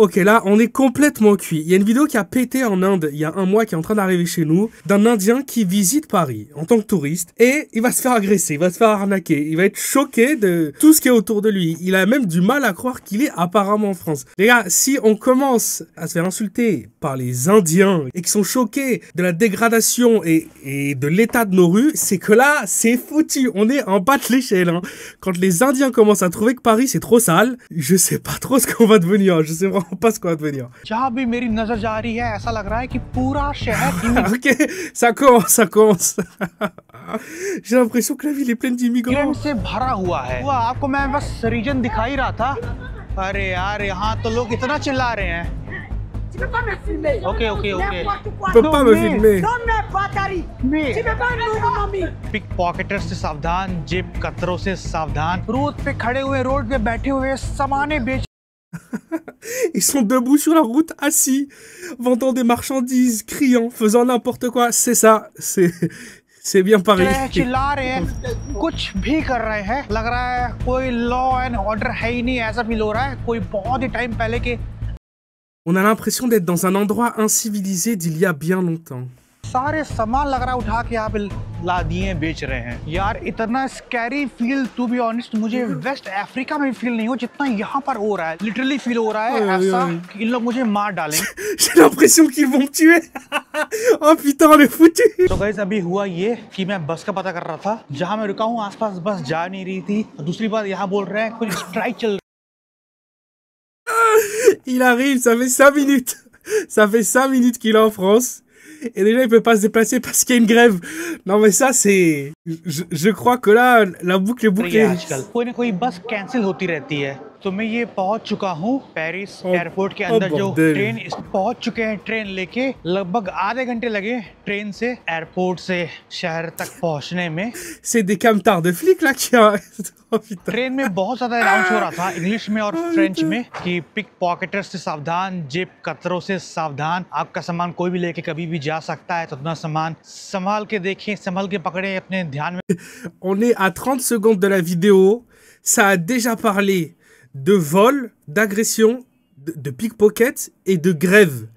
Ok, là, on est complètement cuit. Il y a une vidéo qui a pété en Inde il y a un mois qui est en train d'arriver chez nous, d'un Indien qui visite Paris en tant que touriste et il va se faire agresser, il va se faire arnaquer, il va être choqué de tout ce qui est autour de lui. Il a même du mal à croire qu'il est apparemment en France. Les gars, si on commence à se faire insulter par les Indiens et qui sont choqués de la dégradation et de l'état de nos rues, c'est que là, c'est foutu. On est en bas de l'échelle. Hein. Quand les Indiens commencent à trouver que Paris, c'est trop sale, je sais pas trop ce qu'on va devenir. Je sais vraiment pas ce qu'on va devenir. Ok, ça commence. J'ai l'impression que la ville est pleine d'immigrants. Tu peux pas me filmer. Ok. Tu peux pas me filmer. Non mais Batari. Tu peux pas nous mami. पिकपॉकेटर्स से सावधान, जेब कतरों से सावधान, रोड पे खड़े हुए, रोड पे बैठे हुए, सामानें बेच Ils sont debout sur la route, assis, vendant des marchandises, criant, faisant n'importe quoi. C'est ça, c'est bien Paris. चिल्ला रहे हैं, कुछ भी कर रहे हैं, लग रहा है कोई लॉ एंड ऑर्डर है ही नहीं, ऐसा फील हो रहा है कोई बहुत ही टाइम पहले के On a l'impression d'être dans un endroit incivilisé d'il y a bien longtemps. सारे सामान लग रहा है उठा के यहाँ पे ला दिए बेच रहे हैं यार इतना scary feel to be honest मुझे वेस्ट अफ्रीका में फील नहीं हो जितना यहाँ पर हो रहा है लिटरली फील हो रहा है ऐसा कि इन लोग मुझे मार डालेंगे J'ai l'impression qu'ils vont me tuer. Oh putain le foutu. तो गाइस अभी हुआ ये कि मैं बस का पता कर रहा था जहाँ मैं रुका हूँ आसपास बस जा नहीं रही थी दूसरी बात यहाँ बोल रहे हैं कुछ स्ट्राइक चल Il arrive, ça fait 5 minutes. Ça fait 5 minutes qu'il est en France. Et déjà, il peut pas se déplacer parce qu'il y a une grève. Non, mais ça, c'est... Je crois que là, la boucle est bouclée. आजकल कोई ना कोई बस कैंसिल होती रहती है तो मैं ये पहुंच चुका हूँ पेरिस एयरपोर्ट के अंदर जो ट्रेन पहुंच चुके हैं ट्रेन लेके लगभग आधे घंटे लगे ट्रेन से एयरपोर्ट से शहर तक पहुंचने में C'est des camtards de flics là qui arrêtent. Oh putain. Train में बहुत ज्यादा अनाउंस हो रहा था इंग्लिश में और फ्रेंच में कि पिक पॉकेटर्स से सावधान जेब कतरों से सावधान आपका सामान कोई भी लेके कभी भी जा सकता है तो अपना सामान संभाल के देखें संभाल के पकड़े अपने ध्यान में On est à 30 secondes de la vidéo. Ça a déjà parlé de vol, d'agression, de pickpocket et de grève.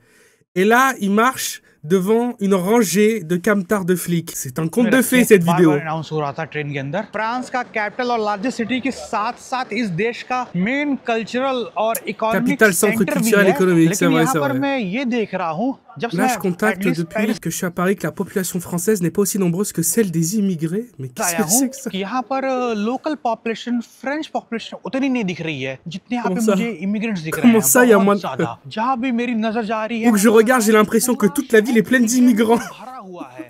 Et là, il marche devant une rangée de camtards de flics. C'est un conte de fées cette vidéo. Announce हो रहा था ट्रेन के अंदर फ्रांस का कैपिटल और largest city के साथ साथ इस देश का मेन कल्चरल और economic Capitale centre culturel économique, c'est vrai, c'est पर vrai. मैं ये देख रहा हूँ जब Là, je constate depuis que je suis à Paris que la population française n'est pas aussi nombreuse que celle des immigrés. Mais qu'est-ce que c'est que ça? कि यहाँ पर लोकल पॉपुलेशन फ्रेंच पॉपुलेशन उतनी नहीं दिख रही है जितने यहाँ पे मुझे इमिग्रेंट्स दिख रहे हैं ça, il y a moins ज्यादा जहाँ भी मेरी नजर जा रही है Où que je regarde, j'ai l'impression que toute la ville est pleine d'immigrants. भरा हुआ है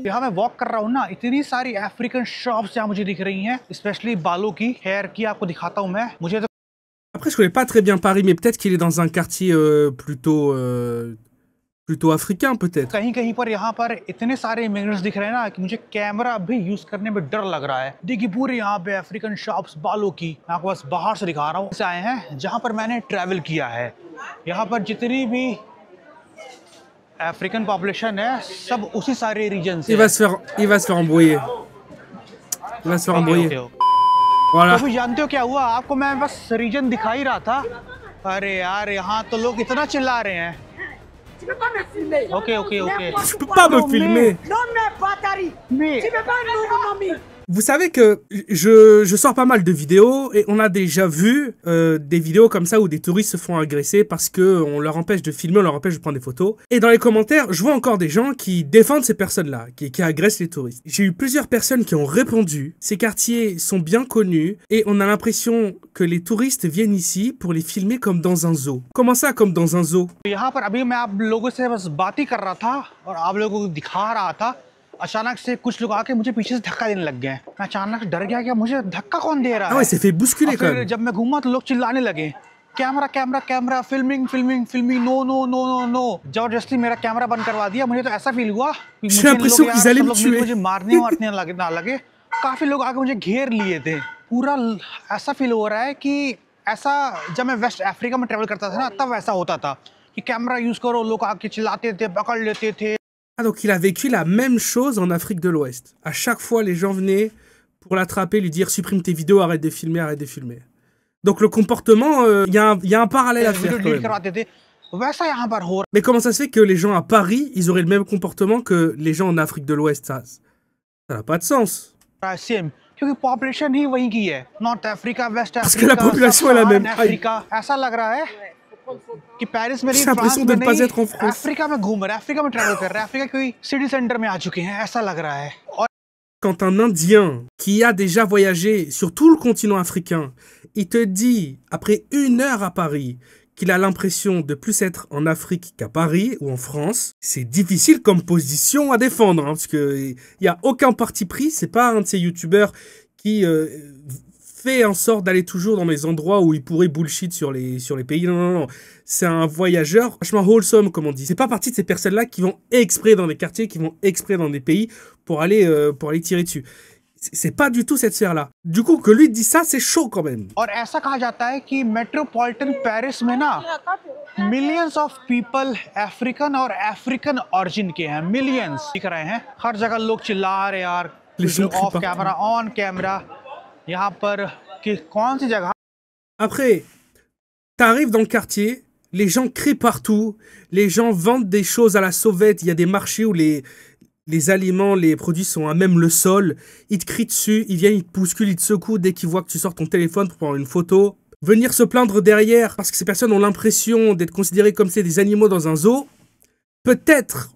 यहाँ मैं वॉक कर रहा हूँ ना इतनी सारी अफ्रीकन शॉप्स यहाँ मुझे दिख रही हैं स्पेशली बालों की हेयर की आपको दिखाता हूँ मैं मुझे तो Après, je connais pas très bien Paris, mais peut-être qu'il est dans un quartier plutôt africain, peut-être. कहीं कहीं पर यहाँ पर इतने सारे इमिग्रेंट्स दिख रहे हैं ना कि मुझे कैमरा भी यूज करने में डर लग रहा है देखिए पूरे यहाँ पे अफ्रीकन शॉप्स बालों की मैं आपको बस बाहर से दिखा रहा हूँ से आए हैं जहाँ पर मैंने ट्रैवल किया है यहाँ पर जितनी भी अफ्रीकन पॉपुलेशन है सब उसी सारे रीजन से Il va se faire embrouiller. Il va se faire embrouiller. Voilà. तो भी जानते हो क्या हुआ आपको मैं बस रीजन दिखा ही रहा था अरे यार यहाँ तो लोग इतना चिल्ला रहे हैं Tu peux pas me filmer. Ok. Tu peux pas me filmer. Non mais Batari. Tu peux pas nous mami. Vous savez que je sors pas mal de vidéos et on a déjà vu des vidéos comme ça où des touristes se font agresser parce que on leur empêche de filmer, on leur empêche de prendre des photos. Et dans les commentaires, je vois encore des gens qui défendent ces personnes-là, qui agressent les touristes. J'ai eu plusieurs personnes qui ont répondu. Ces quartiers sont bien connus et on a l'impression que les touristes viennent ici pour les filmer comme dans un zoo. Comment ça, comme dans un zoo? यहाँ पर अभी मैं आप लोगों से बस बात ही कर रहा था और आप लोगों को दिखा रहा था अचानक से कुछ लोग आके मुझे पीछे से धक्का देने लग गए मैं अचानक डर गया कि मुझे धक्का कौन दे रहा है Ah ouais, c'est fait bousculer quand même. जब मैं घूमा तो लोग चिल्लाने लगे कैमरा फिल्मिंग नो जबरदस्ती मेरा कैमरा बंद करवा दिया मुझे तो ऐसा फील हुआ कि J'ai l'impression qu'ils allaient me tuer. मुझे मारने ना लगे काफी लोग आके मुझे घेर लिए थे पूरा ऐसा फील हो रहा है कि ऐसा जब मैं वेस्ट अफ्रीका में ट्रेवल करता था ना तब ऐसा होता था कि कैमरा यूज करो लोग आके चिल्लाते थे पकड़ लेते थे Ah, donc il a vécu la même chose en Afrique de l'Ouest. À chaque fois, les gens venaient pour l'attraper, lui dire « Supprime tes vidéos, arrête de filmer, arrête de filmer ». Donc le comportement, il y a un parallèle à faire video quand delete même. करवाते थे वैसा यहाँ पर हो Mais comment ça se fait que les gens à Paris, ils auraient le même comportement que les gens en Afrique de l'Ouest? Ça n'a pas de sens. रहा है सेम क्योंकि पॉपुलेशन ही वहीं की है north Africa west Parce que la Africa population est la même. Africa ऐसा लग रहा है कि पेरिस में नहीं J'ai l'impression फ्रांस de में ne pas नहीं être en France. अफ्रीका में घूम रहे हैं अफ्रीका में ट्रैवल कर रहे हैं अफ्रीका कोई सिटी सेंटर में आ चुके हैं ऐसा लग रहा है और Quand un Indien qui a déjà voyagé sur tout le continent africain, il te dit, après 1 heure à Paris, qu'il a l'impression de plus être en Afrique qu'à Paris ou en France, c'est difficile comme position à défendre, hein, parce qu'il n'y a aucun parti pris, c'est pas un de ces youtubeurs qui fait en sorte d'aller toujours dans les endroits où il pourrait bullshit sur les pays. Non. C'est un voyageur vachement wholesome, comme on dit. C'est pas partie de ces personnes-là qui vont exprès dans des quartiers, qui vont exprès dans des pays pour aller tirer dessus. C'est pas du tout cette sphère-là. Du coup, que lui dise ça, c'est chaud quand même. और ऐसा कहा जाता है कि metropolitan Paris में ना millions of people African और African origin के हैं मिलियंस दिख रहे हैं हर जगह लोग चिल्ला रहे यार ऑफ कैमरा ऑन कैमरा यहाँ पर कि कौन सी जगह Après, t'arrives dans le quartier, les gens crient partout, les gens vendent des choses à la sauvette, il y a des marchés où les aliments, les produits sont à même le sol, ils te crient dessus, ils viennent, ils te bousculent, ils te secouent dès qu'ils voient que tu sors ton téléphone pour prendre une photo. Venir se plaindre derrière parce que ces personnes ont l'impression d'être considérées comme des animaux dans un zoo, peut-être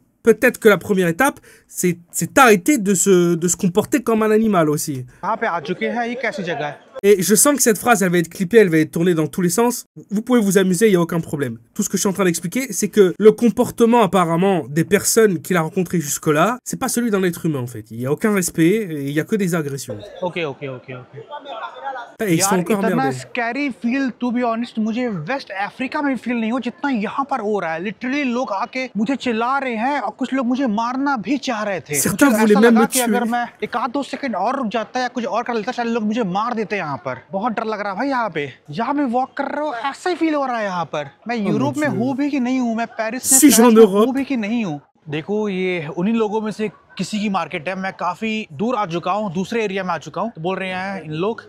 que la première étape, c'est arrêter de se comporter comme un animal aussi. कहाँ पे आ चुके हैं ये कैसी जगह है Et je sens que cette phrase, elle va être clippée, elle va être tournée dans tous les sens. Vous pouvez vous amuser, il n'y a aucun problème. Tout ce que je suis en train d'expliquer, c'est que le comportement apparemment des personnes qu'il a rencontrées jusque-là, c'est pas celui d'un être humain en fait. Il n'y a aucun respect et il n'y a que des agressions. Okay okay okay Et ils sont यार encore इतना merdés. Scary feel to be honest मुझे west Africa में feel नहीं हो जितना यहाँ पर हो रहा है लिटरली लोग आके मुझे चिल्ला रहे हैं और कुछ लोग मुझे मारना भी चाह रहे थे Certains मुझे voulaient ऐसा même लगा me कि tuer. अगर मैं 1-2 सेकंड और रुक जाता या कुछ और कर लेता शायद लोग मुझे मार देते यहाँ पर बहुत डर लग रहा है भाई यहाँ पे जहाँ मैं वॉक कर रहा हूँ ऐसा ही फील हो रहा है यहाँ पर मैं यूरोप में हूँ भी कि नहीं हूँ मैं पेरिस Si j'en में Europe. हूँ भी कि नहीं हूँ देखो ये उन्हीं लोगों में से किसी की मार्केट है मैं काफी दूर आ चुका हूँ दूसरे एरिया में आ चुका हूँ तो बोल रहे हैं इन लोग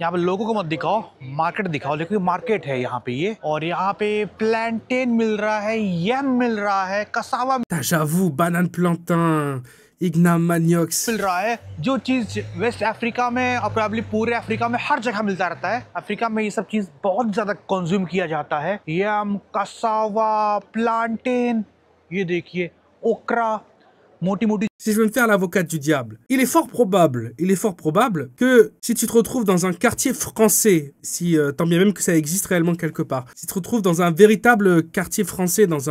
यहाँ पे लोगों को मत दिखाओ मार्केट दिखाओ देखो मार्केट है यहाँ पे ये और यहाँ पे प्लांटेन मिल रहा है यम मिल रहा है cassava Putain, j'avoue, banane plantain, igname maniox. मिल रहा है जो चीज वेस्ट अफ्रीका में और प्रॉब्ली पूरे अफ्रीका में हर जगह मिलता रहता है अफ्रीका में ये सब चीज बहुत ज्यादा कंज्यूम किया जाता है यम कसावा प्लांटेन ये देखिए ओकरा मोटी मोटी Si je veux me faire l'avocat du diable, il est fort probable que si tu te retrouves dans un quartier français, si tant bien même que ça existe réellement quelque part, si tu te retrouves dans un véritable quartier français dans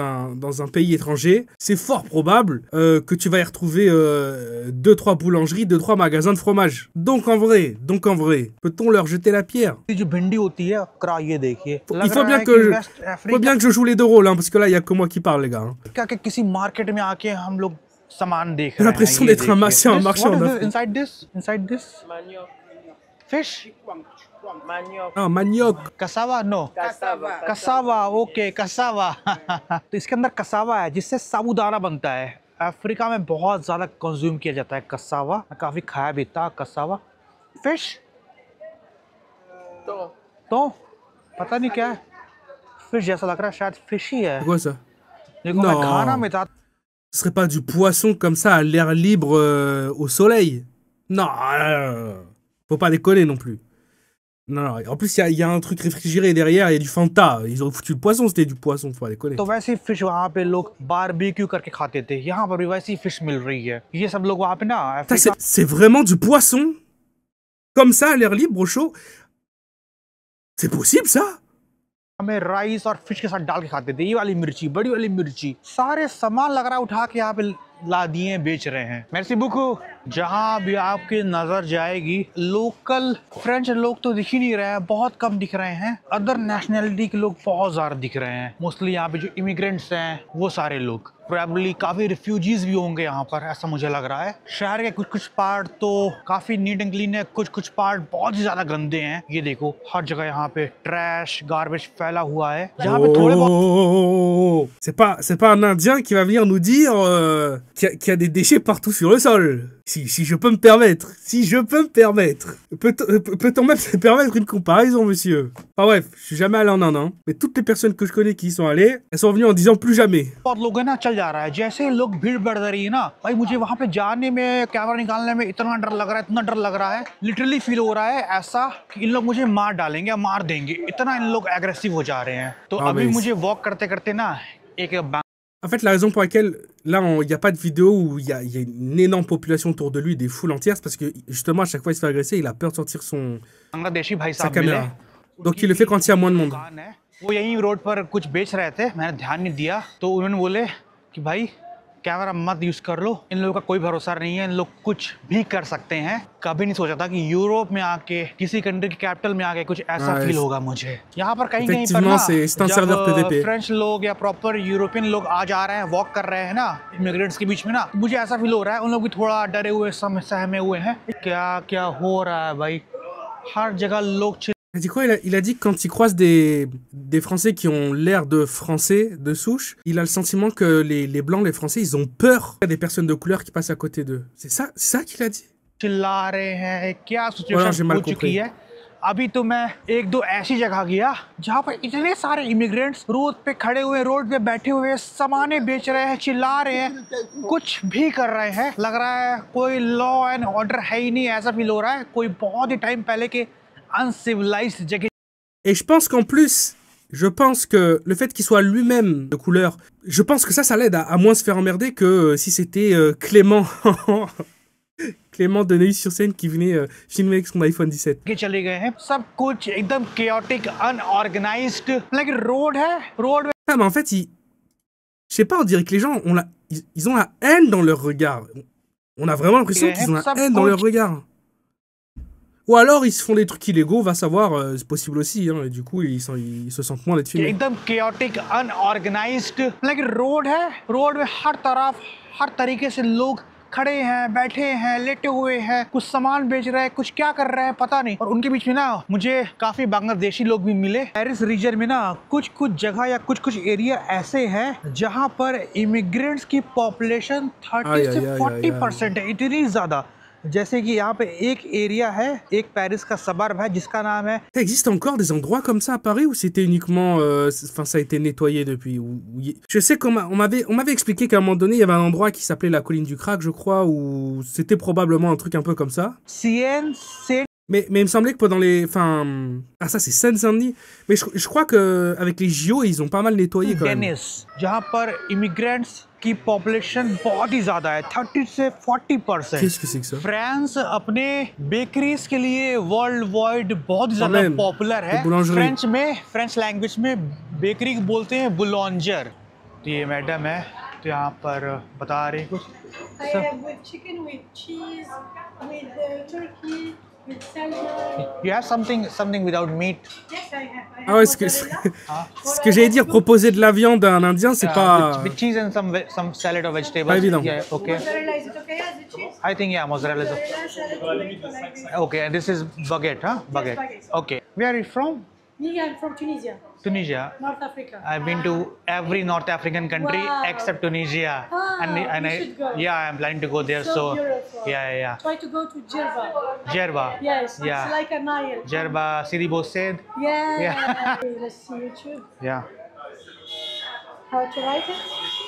un pays étranger, c'est fort probable que tu vas y retrouver 2-3 boulangeries, 2-3 magasins de fromage. Donc en vrai, peut-on leur jeter la pierre? जो भिंडी होती है ओकरा ये देखिए Il faut bien que je joue les deux rôles, hein, parce que là il y a que moi qui parle les gars. Hein. के किसी मार्केट में आके हम लोग सामान देख J'ai रहे हैं l'impression ये d'être देखिए। un marché en This- marchant what en is Afrique. this? Inside this fish Ah, manioc. Cassava no cassava okay cassava तो इसके अंदर कसावा है जिससे साबूदाना बनता है अफ्रीका में बहुत ज्यादा कंज्यूम किया जाता है कसावा मैं काफी खाया भी था कसावा फिश तो पता नहीं क्या है फिश जैसा लग रहा है शायद फिश ही है C'est quoi ça? देखो मैं Non. खाना में था Ce serait pas du poisson comme ça à l'air libre au soleil? Non, faut pas déconner non plus. Non. En plus, il y a un truc réfrigéré derrière, il y a du Fanta. Ils ont foutu le poisson, c'était du poisson, faut pas déconner. तो वैसे ही फिश वहाँ पे लोग बारबेक्यू करके खाते थे यहाँ पर भी वैसी ही फिश मिल रही है ये सब लोग वहाँ पे ना Putain, Africa c'est vraiment du poisson? Comme ça, à l'air libre, au chaud? C'est possible ça? में राइस और फिश के साथ डाल के खाते थे ये वाली मिर्ची बड़ी वाली मिर्ची सारे सामान लग रहा है उठा के यहाँ पे ला दिए बेच रहे हैं मेर्सी बुकू जहाँ भी आपकी नजर जाएगी लोकल फ्रेंच लोग तो दिख ही नहीं रहे हैं बहुत कम दिख रहे हैं अदर नेशनैलिटी के लोग बहुत ज्यादा दिख रहे हैं मोस्टली यहाँ पे जो इमिग्रेंट्स हैं वो सारे लोग प्रोबेबली काफी रिफ्यूजीज भी होंगे यहाँ पर ऐसा मुझे लग रहा है शहर के कुछ कुछ पार्ट तो काफी नीट एंड क्लीन है कुछ कुछ पार्ट बहुत ही ज्यादा गंदे हैं ये देखो हर जगह यहाँ पे ट्रैश गार्बेज फैला हुआ है जहाँ पे थोड़े बहुत Oh, c'est pas un Indien qui va venir nous dire qu'il y a des déchets partout sur le sol. si je peux me permettre, peut-on même se permettre une comparaison, monsieur? Enfin bref, je suis jamais allé en Inde, hein, mais toutes les personnes que je connais qui y sont allées, elles sont venues en disant plus jamais. बहुत लोग है ना चल जा रहा है जैसे लोग भीड़ बढ़ रही है ना भाई मुझे वहां पे जाने में कैमरा निकालने में इतना डर लग रहा है इतना डर लग रहा है लिटरली फील हो रहा है ऐसा कि इन लोग मुझे मार डालेंगे या मार देंगे इतना इन लोग एग्रेसिव हो जा रहे हैं तो अभी मुझे वॉक करते करते ना एक En fait, la raison pour laquelle, là, il n'y a pas de vidéo où il y a une énorme population autour de lui, des foules entières, c'est parce que, justement, à chaque fois qu'il se fait agresser, il a peur de sortir sa caméra. Donc, il le fait quand il y a moins de monde. वो यहीं रोड पर कुछ बेच रहे थे मैंने ध्यान नहीं दिया तो उन्होंने बोले कि भाई कैमरा मत यूज कर लो इन लोगों का कोई भरोसा नहीं है इन लोग कुछ भी कर सकते हैं कभी नहीं सोचा था कि यूरोप में आके किसी कंट्री की कैपिटल में आके कुछ ऐसा फील होगा मुझे यहाँ पर कहीं कहीं पर ना जब फ्रेंच लोग या प्रॉपर यूरोपियन लोग आ जा रहे हैं वॉक कर रहे हैं ना इमिग्रेंट्स के बीच में ना मुझे ऐसा फील हो रहा है उन लोग भी थोड़ा डरे हुए सहमे हुए हैं क्या क्या हो रहा है भाई हर जगह लोग Il a dit quoi? Il a dit que quand il croise des Français qui ont l'air de Français de souche, il a le sentiment que les Blancs, les Français, ils ont peur des personnes de couleur qui passent à côté d'eux. C'est ça qu'il a dit? चिल्ला रहे हैं क्या सिचुएशन हो चुकी है अभी तो मैं एक दो ऐसी जगह गया जहाँ पर इतने सारे इमिग्रेंट्स रोड पे खड़े हुए रोड पे बैठे हुए सामाने बेच रहे हैं चिल्ला रहे हैं कुछ भी कर रहे हैं लग रहा है कोई लॉ एंड ऑर्डर है ही नहीं ऐसा फील हो रहा है कोई बहुत ही टाइम पहले के uncivilized जगह. Et je pense qu'en plus, je pense que le fait qu'il soit lui-même de couleur, je pense que ça l'aide à moins se faire emmerder que si c'était Clément Clément de Neuilly-sur-Seine qui venait filmer avec son iPhone 17. के चले गए हैं सब कुछ एकदम chaotic unorganized like road है road. Ah mais en fait je sais pas, on dirait que les gens ils ont la haine dans leur regard. On a vraiment l'impression qu'ils ont la haine dans leur regard. Ou alors ils se font des trucs illégaux, va savoir, c'est possible aussi, hein, et du coup ils se sentent moins d'être filmés. एकदम chaotic unorganized like road है रोड में हर तरफ हर तरीके से लोग खड़े हैं बैठे हैं लेटे हुए हैं कुछ सामान बेच रहे हैं कुछ क्या कर रहे हैं पता नहीं और उनके बीच में ना मुझे काफी बांग्लादेशी लोग भी मिले पेरिस रीजन में ना कुछ जगह या कुछ एरिया ऐसे हैं जहां पर इमिग्रेंट्स की पॉपुलेशन 30 से 40% है इतनी ज्यादा जैसे कि यहाँ पे एक एरिया है एक पेरिस का सबर्ब है जिसका नाम है. Ça existe encore des endroits comme ça à Paris ou c'était uniquement enfin ça a été nettoyé depuis je sais qu'on m'avait expliqué qu'à un moment donné il y avait un endroit qui s'appelait la colline du Crac je crois où c'était probablement un truc un peu comme ça. Mais il me semblait que pendant les ah ça c'est Seine-Saint-Denis mais je crois que avec les JO ils ont pas mal nettoyé quand même. जहाँ पर immigrants की पॉपुलेशन बहुत ही ज्यादा है 30 से 40%. Qu'est-ce que c'est que ça? France अपने बेकरीज के लिए वर्ल्ड वाइड बहुत ही ज्यादा पॉपुलर है. फ्रेंच में फ्रेंच लैंग्वेज में बेकरी बोलते हैं बुलॉन्जर. तो ये मैडम है तो यहाँ पर बता रही कुछ. I have with chicken, with cheese, with turkey, with salmon. You have something without meat. Yes, I have. Ah ouais, ce que j'allais dire, proposer de la viande à un Indien, c'est pas... With cheese and some salad or vegetables. Pas évident. Yeah, okay. Mozzarella, is it okay as the cheese? I think yeah, mozzarella is okay. Mozzarella, salad, like this. Okay, and this is baguette, huh? Baguette. baguette. Okay. Where are you from? Me, I'm from Tunisia, Tunisia. North Africa. I've been to every North African country Wow. except Tunisia. Ah, and you should go. yeah, I'm planning to go there. So beautiful. Yeah. Try to go to Jerba. Jerba. Yes, Yeah. it's like a Nile. Jerba, Sidi Bou Said. Yeah. Yeah. Let's see YouTube. Yeah. How to write it?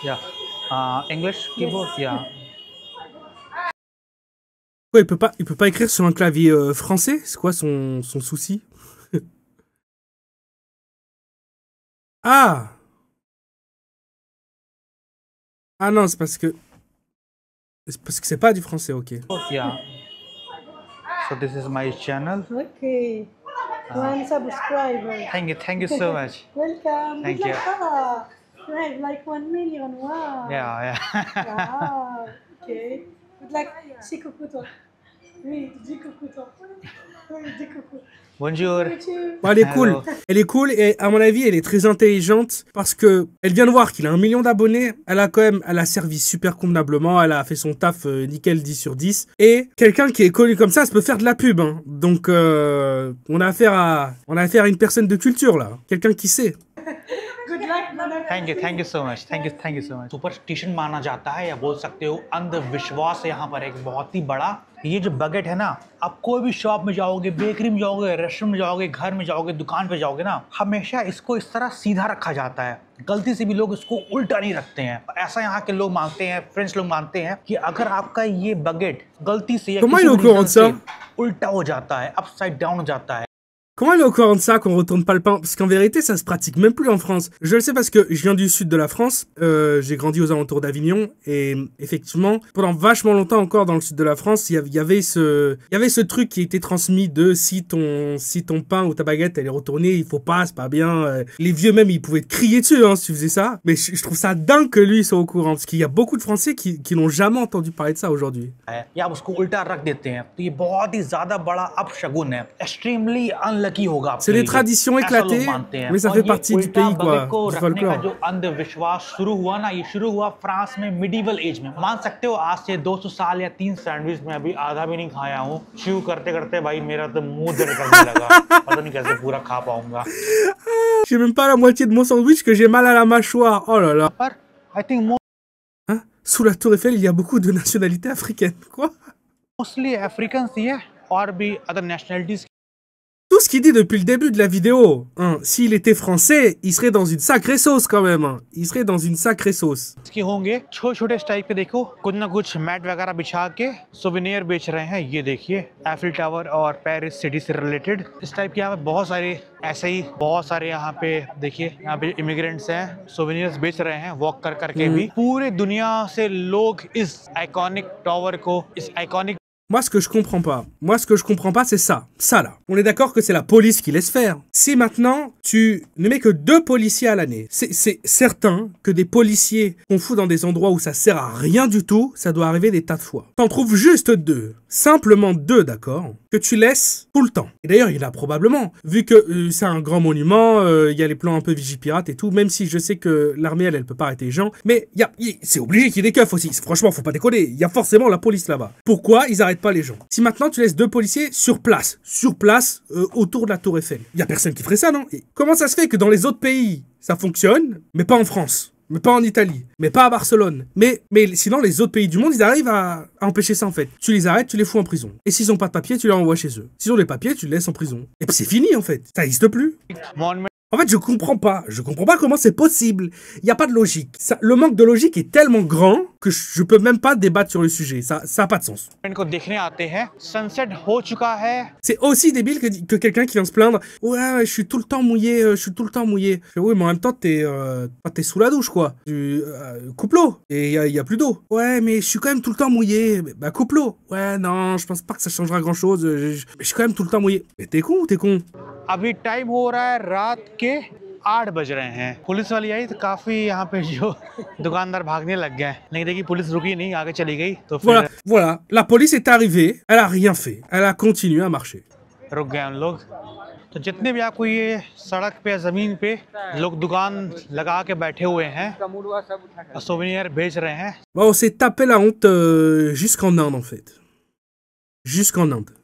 Yeah. English keyboard. Yes. Yeah. Ouais, il peut pas écrire sur un clavier français? C'est quoi son souci? Ah! Ah non, c'est parce que c'est pas du français, ok. Yeah. So this is my channel. Okay. One subscriber. Thank you so much. Welcome. Thank Good you. luck, Papa. You have like 1 million. Wow. Yeah. Wow. Okay. Good luck. Si coucou toi. Oui, dis coucou toi. Oui, dis coucou. Bonjour. Bon, elle est cool. Elle est cool et à mon avis, elle est très intelligente parce que elle vient de voir qu'il a 1 million d'abonnés. Elle a servi super convenablement. Elle a fait son taf nickel 10 sur 10. Et quelqu'un qui est connu comme ça peut faire de la pub. Hein. Donc, on a affaire à une personne de culture là. Quelqu'un qui sait. Good luck, brother. Thank you so much, thank you so much. Superstition माना जाता है या बोल सकते हो अंधविश्वास है यहाँ पर एक बहुत ही बड़ा। ये जो बकेट है ना, आप कोई भी शॉप में जाओगे, बेकरी में जाओगे, रेस्टोरेंट में जाओगे, घर में जाओगे, दुकान पे जाओगे ना, हमेशा इसको इस तरह सीधा रखा जाता है। गलती से भी लोग इसको उल्टा नहीं रखते हैं। ऐसा यहाँ के लोग मानते हैं, फ्रेंच लोग मानते हैं कि अगर आपका ये बकेट गलती से या Comment किसी il est au भी courant रीजन de से ça? उल्टा हो जाता है, अपसाइड डाउन हो जाता है। Comment il est au courant de ça qu'on retourne pas le pain? Parce qu'en vérité, ça se pratique même plus en France. Je le sais parce que je viens du sud de la France. J'ai grandi aux alentours d'Avignon et effectivement, pendant vachement longtemps encore dans le sud de la France, il y avait ce truc qui était transmis de si ton pain ou ta baguette elle est retournée, il faut pas, c'est pas bien. Les vieux même ils pouvaient te crier dessus hein, si tu faisais ça. Mais je trouve ça dingue que lui soit au courant parce qu'il y a beaucoup de Français qui n'ont jamais entendu parler de ça aujourd'hui. या आप उसको उल्टा रख देते हैं तो ये बहुत ही ज्यादा बड़ा अपशगुन है, एक्सट्रीमली अनलकी होगा आपके C'est des लिए। traditions ऐसा लोग éclatées, मानते हैं। mais ça और fait ये partie du उल्टा pays quoi, बकेट को du रखने का folklore. जो अंधविश्वास शुरू हुआ ना, ये शुरू हुआ फ्रांस में मिडिवल एज में। मान सकते हो आज से 200 साल या 3 सैंडविच में अभी आधा भी नहीं खाया हूँ। च्यू करते करते भाई मेरा तो मुंह दर्द करने लगा, पता नहीं कैसे पूरा खा पाऊंगा। J'ai même pas la moitié de mon sandwich que j'ai mal à la mâchoire. Oh là là. पर I think Hein? Sous la tour Eiffel, il y a beaucoup de nationalités africaines. Quoi? Mostly African ही है और भी other nationalities Tout ce qu'il dit depuis le début de la vidéo, hein, s'il était français, il serait dans une sacrée sauce quand même. Hein. Il serait dans une sacrée sauce. के होंगे। छोटे छोटे इस टाइप के देखो, कुछ ना कुछ मैट वगैरह बिछा के सोवेनियर बेच रहे हैं। ये देखिए एफिल टावर और पेरिस सिटी से रिलेटेड इस टाइप के यहाँ पे बहुत सारे ऐसे ही बहुत सारे यहाँ पे देखिए, यहाँ पे इमिग्रेंट्स हैं, सोवेनियर्स बेच रहे हैं वॉक कर करके भी। पूरे दुनिया से लोग इस आइकॉनिक टावर को, इस iconic Moi, ce que je comprends pas, c'est ça. Ça, là. On est d'accord que c'est la police qui laisse faire. Si maintenant, tu ne mets que 2 policiers à l'année, c'est certain que des policiers qu'on fout dans des endroits où ça sert à rien du tout, ça doit arriver des tas de fois. T'en trouves juste 2. Simplement 2, d'accord, que tu laisses tout le temps. Et d'ailleurs, il y en a probablement. Vu que c'est un grand monument, il y a les plans un peu Vigipirate et tout, même si je sais que l'armée, elle peut pas arrêter les gens. Mais c'est obligé qu'il y ait des keufs aussi. Franchement, faut pas déconner. Il y a forcément la police là-bas. Pourquoi ils arrêtent pas les gens? Si maintenant tu laisses 2 policiers sur place, autour de la tour Eiffel, il y a personne qui ferait ça, non? Et comment ça se fait que dans les autres pays, ça fonctionne, mais pas en France? Mais pas en Italie, mais pas à Barcelone. Mais sinon, les autres pays du monde, ils arrivent à empêcher ça en fait. Tu les arrêtes, tu les fous en prison. Et s'ils ont pas de papier, tu les renvoies chez eux. S'ils ont des papiers, tu les laisses en prison. Et puis c'est fini en fait. Ça n'existe plus. monument En fait, je comprends pas comment c'est possible. Il n'y a pas de logique. Le manque de logique est tellement grand que je peux même pas débattre sur le sujet. Ça a pas de sens. को देखने आते हैं। सनसेट हो चुका है। C'est aussi débile que quelqu'un qui vient se plaindre. Ouais, je suis tout le temps mouillé, Oui, mais en même temps, t'es sous la douche, quoi. Coupe l'eau. Et il y a plus d'eau. Ouais, mais je suis quand même tout le temps mouillé. Bah, coupe l'eau. Ouais, non, je pense pas que ça changera grand chose. Je suis quand même tout le temps mouillé. Mais t'es con ou t'es con? अभी टाइम हो रहा है रात के 8 बज रहे हैं। पुलिस वाली आई तो काफी यहाँ पे जो दुकानदार भागने लग गए, लेकिन देखिए पुलिस रुकी नहीं, आगे चली गई तो फिर Voilà. La police est arrivée, elle a rien fait. Elle a continué à marcher. रुक गए उन लोग। तो जितने भी आपको ये सड़क पे जमीन पे लोग दुकान लगा के बैठे हुए हैं, सोवेनियर बेच रहे हैं। Bon, on s'est tapé la honte jusqu'en Inde en fait. Jusqu'en Inde.